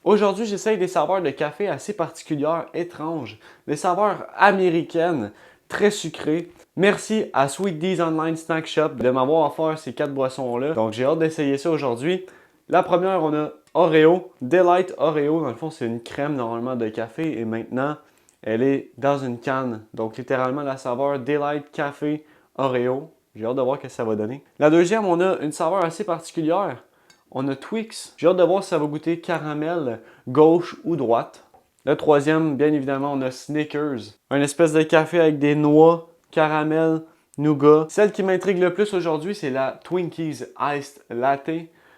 Aujourd'hui, j'essaye des saveurs de café assez particulières, étranges, des saveurs américaines, très sucrées. Merci à Sweet Dee's Online Snack Shop de m'avoir offert ces 4 boissons-là. Donc j'ai hâte d'essayer ça aujourd'hui. La première, on a Oreo, Delight Oreo. Dans le fond, c'est une crème normalement de café et maintenant, elle est dans une canne. Donc littéralement, la saveur Delight Café Oreo. J'ai hâte de voir ce que ça va donner. La deuxième, on a une saveur assez particulière. On a Twix. J'ai hâte de voir si ça va goûter caramel, gauche ou droite. Le troisième, bien évidemment, on a Snickers. Un espèce de café avec des noix, caramel, nougat. Celle qui m'intrigue le plus aujourd'hui, c'est la Twinkies Iced Latte.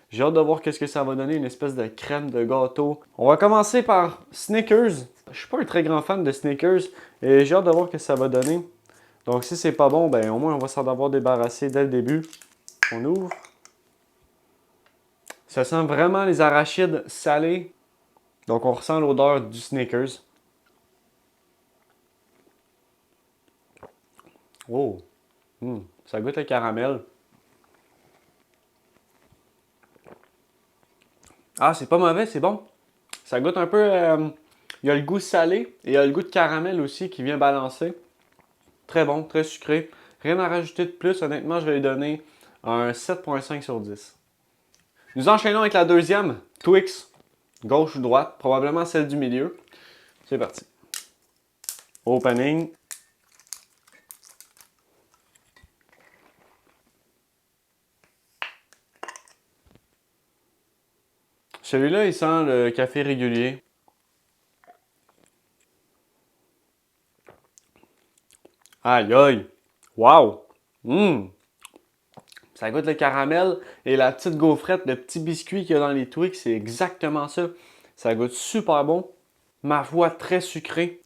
J'ai hâte de voir qu'est-ce que ça va donner, une espèce de crème de gâteau. On va commencer par Snickers. Je suis pas un très grand fan de Snickers et j'ai hâte de voir ce que ça va donner. Donc si c'est pas bon, ben au moins on va s'en avoir débarrassé dès le début. On ouvre. Ça sent vraiment les arachides salés. Donc on ressent l'odeur du Snickers. Oh! Ça goûte le caramel. Ah, c'est pas mauvais, c'est bon. Ça goûte un peu... il y a le goût salé et il y a le goût de caramel aussi qui vient balancer. Très bon, très sucré. Rien à rajouter de plus. Honnêtement, je vais lui donner un 7,5 sur 10. Nous enchaînons avec la deuxième, Twix. Gauche ou droite, probablement celle du milieu. C'est parti. Opening. Celui-là, il sent le café régulier. Aïe aïe! Wow! Ça goûte le caramel et la petite gaufrette, le petit biscuit qu'il y a dans les Twix, c'est exactement ça. Ça goûte super bon. Ma foi, très sucré.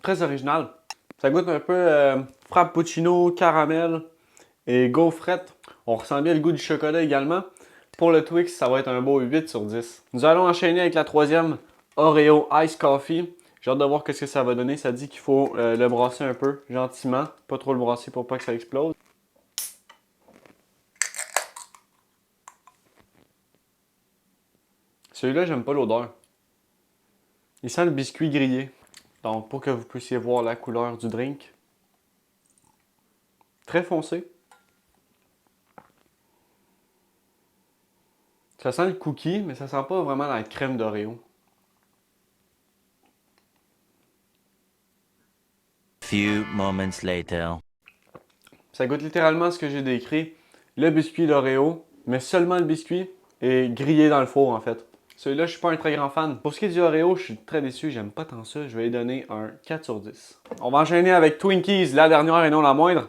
Très original. Ça goûte un peu frappuccino, caramel et gaufrette. On ressent bien le goût du chocolat également. Pour le Twix, ça va être un beau 8 sur 10. Nous allons enchaîner avec la troisième, Oreo Ice Coffee. J'ai hâte de voir ce que ça va donner. Ça dit qu'il faut le brasser un peu, gentiment. Pas trop le brasser pour pas que ça explose. Celui-là, j'aime pas l'odeur. Il sent le biscuit grillé. Donc, pour que vous puissiez voir la couleur du drink. Très foncé. Ça sent le cookie, mais ça sent pas vraiment la crème d'Oreo. Few moments later. Ça goûte littéralement ce que j'ai décrit. Le biscuit d'Oreo, mais seulement le biscuit et grillé dans le four en fait. Celui-là, je suis pas un très grand fan. Pour ce qui est du Oreo, je suis très déçu, j'aime pas tant ça. Je vais lui donner un 4 sur 10. On va enchaîner avec Twinkies, la dernière et non la moindre.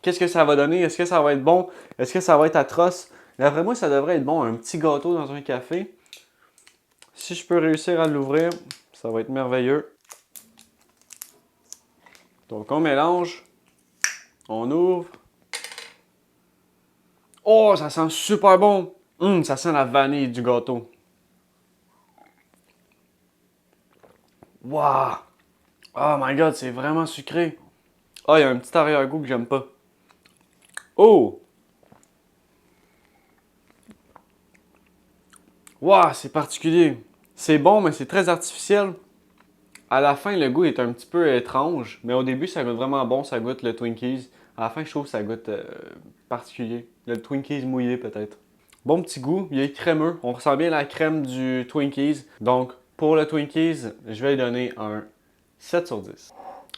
Qu'est-ce que ça va donner? Est-ce que ça va être bon? Est-ce que ça va être atroce? D'après moi, ça devrait être bon. Un petit gâteau dans un café. Si je peux réussir à l'ouvrir, ça va être merveilleux. Donc on mélange. On ouvre. Oh, ça sent super bon! Ça sent la vanille du gâteau. Waouh! Oh my god, c'est vraiment sucré. Ah, il y a un petit arrière-goût que j'aime pas. Oh! Waouh, c'est particulier. C'est bon, mais c'est très artificiel. À la fin, le goût est un petit peu étrange, mais au début, ça goûte vraiment bon. Ça goûte le Twinkies. À la fin, je trouve que ça goûte particulier. Le Twinkies mouillé, peut-être. Bon petit goût, il est crémeux. On ressent bien la crème du Twinkies. Donc, pour le Twinkies, je vais lui donner un 7 sur 10.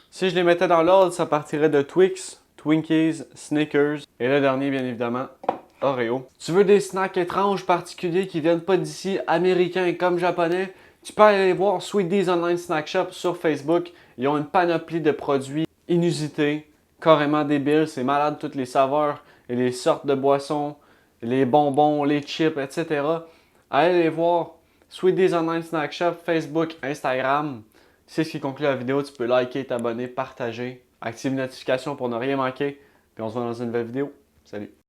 Si je les mettais dans l'ordre, ça partirait de Twix, Twinkies, Snickers et le dernier, bien évidemment, Oreo. Tu veux des snacks étranges, particuliers qui viennent pas d'ici, américains comme japonais? Tu peux aller voir Sweet Dee's Online Snack Shop sur Facebook. Ils ont une panoplie de produits inusités, carrément débiles. C'est malade toutes les saveurs et les sortes de boissons, les bonbons, les chips, etc. Allez les voir. Sweet Dee's Online Snack Shop, Facebook, Instagram. C'est ce qui conclut la vidéo. Tu peux liker, t'abonner, partager, activer les notifications pour ne rien manquer. Puis on se voit dans une nouvelle vidéo. Salut!